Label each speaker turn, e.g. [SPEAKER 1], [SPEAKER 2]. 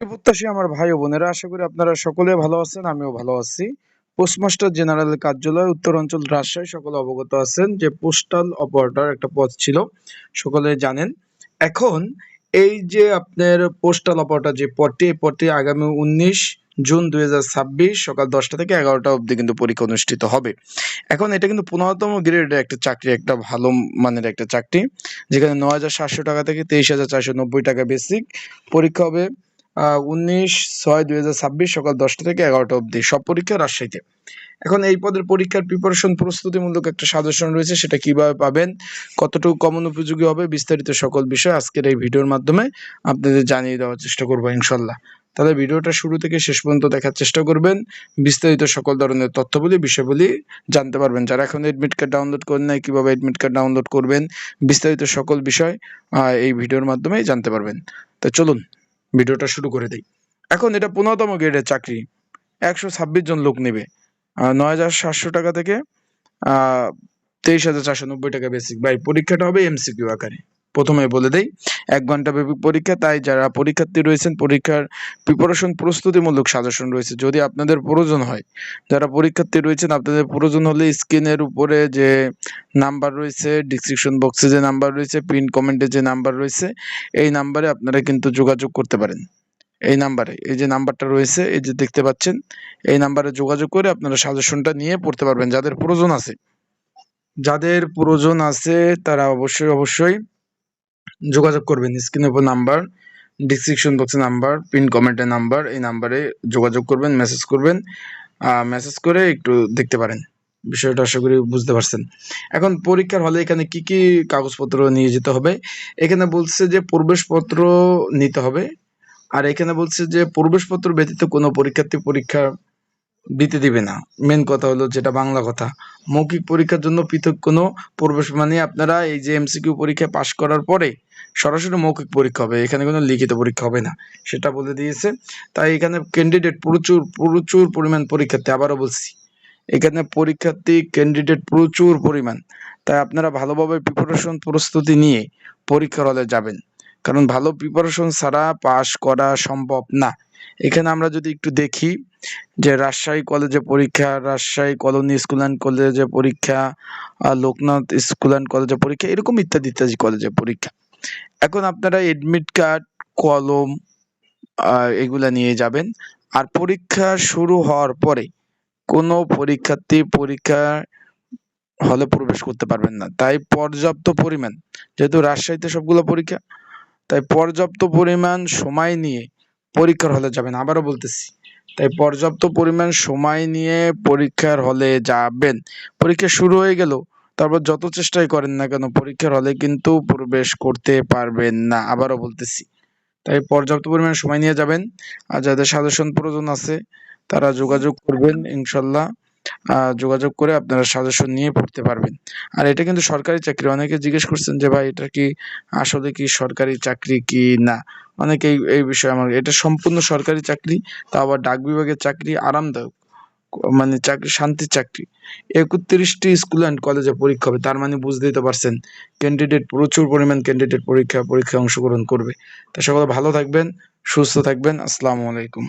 [SPEAKER 1] প্রত্যাশী আমার ভাই ও বোনেরা, আশা করি আপনারা সকলে ভালো আছেন, আমিও ভালো আছি। পোস্টমাস্টার জেনারেল কার্যালয় উত্তরাঞ্চল রাজশাহী সকলে অবগত আছেন যে পোস্টাল অপারেটর একটা পদ ছিল, সকলে জানেন। এখন এই যে আপনার পোস্টাল অপারেটর যে পদটি, এই পদটি আগামী 19 জুন 2026 সকাল 10টা থেকে 11টা অবধি কিন্তু পরীক্ষা অনুষ্ঠিত হবে। এখন এটা কিন্তু 15তম গ্রেডের একটা চাকরি, একটা ভালো মানের একটা চাকরি, যেখানে 9,700 টাকা থেকে 23,490 টাকা বেসিক। পরীক্ষা হবে 19/6/2026 সকাল 10টা থেকে 11টা অবধি, সব পরীক্ষা রাজশাহীতে। এখন এই পদের পরীক্ষার প্রিপারেশন প্রস্তুতিমূলক একটা সাজেশন রয়েছে, সেটা কিভাবে পাবেন, কতটুকু কমন উপযোগী হবে, বিস্তারিত সকল বিষয় আজকের এই ভিডিওর মাধ্যমে আপনাদের জানিয়ে দেওয়ার চেষ্টা করবো ইনশাল্লাহ। তাহলে ভিডিওটা শুরু থেকে শেষ পর্যন্ত দেখার চেষ্টা করবেন, বিস্তারিত সকল ধরনের তথ্যবলী বিষয়বলী জানতে পারবেন। যারা এখন এডমিট কার্ড ডাউনলোড করেন নাই, কিভাবে এডমিট কার্ড ডাউনলোড করবেন, বিস্তারিত সকল বিষয় এই ভিডিওর মাধ্যমে জানতে পারবেন। তো চলুন ভিডিওটা শুরু করে দিই। এখন এটা 15তম গ্রেডের চাকরি, 126 জন লোক নেবে, 9,700 টাকা থেকে 23,490 টাকা বেসিক। ভাই পরীক্ষাটা হবে এমসিকিউ আকারে, প্রথমে বলে দেই 1 ঘন্টা ব্যাপী পরীক্ষা। তাই যারা পরীক্ষার্থী রয়েছেন, পরীক্ষার প্রিপারেশন প্রস্তুতিমূলক সাজেশন রয়েছে, যদি আপনাদের প্রয়োজন হয়, যারা পরীক্ষার্থী রয়েছেন আপনাদের প্রয়োজন হলে স্ক্রিনের উপরে যে নাম্বার রয়েছে, ডিসক্রিপশন বক্সে যে নাম্বার রয়েছে, পিন কমেন্টে যে নাম্বার রয়েছে, এই নাম্বারে আপনারা কিন্তু যোগাযোগ করতে পারেন। এই নাম্বারে, এই যে নাম্বারটা রয়েছে, এই যে দেখতে পাচ্ছেন, এই নাম্বারে যোগাযোগ করে আপনারা সাজেশনটা নিয়ে পড়তে পারবেন। যাদের প্রয়োজন আছে তারা অবশ্যই যোগাযোগ করবেন। স্ক্রিনের উপর নাম্বার, ডিসক্রিপশন বক্সে নাম্বার, পিন কমেন্টে নাম্বার, এই নাম্বারে যোগাযোগ করবেন, মেসেজ করবেন। মেসেজ করে একটু দেখতে পারেন, বিষয়টা আশা করি বুঝতে পারছেন। এখন পরীক্ষার হলে এখানে কি কি কাগজপত্র নিয়ে যেতে হবে, এখানে বলছে যে প্রবেশপত্র নিতে হবে। আর এখানে বলছে যে প্রবেশপত্র ব্যতীত কোনো পরীক্ষার্থী পরীক্ষা দিতে দিবে না। মেন কথা হলো যেটা বাংলা কথা, মৌখিক পরীক্ষার জন্য পৃথক কোনো প্রবেশ, মানে আপনারা এই যে এমসিকিউ পরীক্ষায় পাশ করার পরে সরাসরি মৌখিক পরীক্ষা হবে, এখানে কোনো লিখিত পরীক্ষা হবে না, সেটা বলে দিয়েছে। তাই এখানে ক্যান্ডিডেট প্রচুর প্রচুর পরিমাণ পরীক্ষার্থী, আবারও বলছি এখানে পরীক্ষার্থী ক্যান্ডিডেট প্রচুর পরিমাণ। তাই আপনারা ভালোভাবে প্রিপারেশন প্রস্তুতি নিয়ে পরীক্ষার হলে যাবেন, কারণ ভালো প্রিপারেশন ছাড়া পাশ করা সম্ভব না। এখানে আমরা যদি একটু দেখি যে রাজশাহী কলেজে পরীক্ষা, রাজশাহী কলোনি স্কুল অ্যান্ড কলেজে পরীক্ষা, লোকনাথ স্কুল অ্যান্ড কলেজে পরীক্ষা, এরকম ইত্যাদি ইত্যাদি কলেজে পরীক্ষা। এখন আপনারা এডমিট কার্ড, কলম এগুলা নিয়ে যাবেন। আর পরীক্ষা শুরু হওয়ার পরে কোনো পরীক্ষার্থী পরীক্ষা হলে প্রবেশ করতে পারবেন না। তাই পর্যাপ্ত পরিমাণ, যেহেতু রাজশাহীতে সবগুলো পরীক্ষা, তাই পর্যাপ্ত পরিমাণ সময় নিয়ে পরীক্ষার হলে যাবেন। আবারও বলতেছি, তাই পর্যাপ্ত পরিমাণ সময় নিয়ে পরীক্ষার হলে যাবেন। পরীক্ষা শুরু হয়ে গেল, তারপর যত চেষ্টাই করেন না কেন পরীক্ষার হলে কিন্তু প্রবেশ করতে পারবেন না। আবারও বলতেছি, তাই পর্যাপ্ত পরিমাণ সময় নিয়ে যাবেন। আর যাদের সাজেশন প্রয়োজন আছে তারা যোগাযোগ করবেন ইনশাল্লাহ। যোগাযোগ করে আপনারা সাজেশন নিয়ে পড়তে পারবেন। আর এটা কিন্তু সরকারি চাকরি, অনেকে জিজ্ঞেস করছেন যে ভাই এটা কি আসলে কি সরকারি চাকরি কি না, অনেকে এই বিষয়ে আমার, এটা সম্পূর্ণ সরকারি চাকরি, তা আবার ডাক বিভাগের চাকরি, আরামদায়ক, মানে চাকরি, শান্তির চাকরি। 31টি স্কুল অ্যান্ড কলেজে পরীক্ষা হবে, তার মানে বুঝতেই তো পারছেন ক্যান্ডিডেট, প্রচুর পরিমাণ ক্যান্ডিডেট পরীক্ষায় অংশগ্রহণ করবে। তা সকলে ভালো থাকবেন, সুস্থ থাকবেন। আসসালামু আলাইকুম।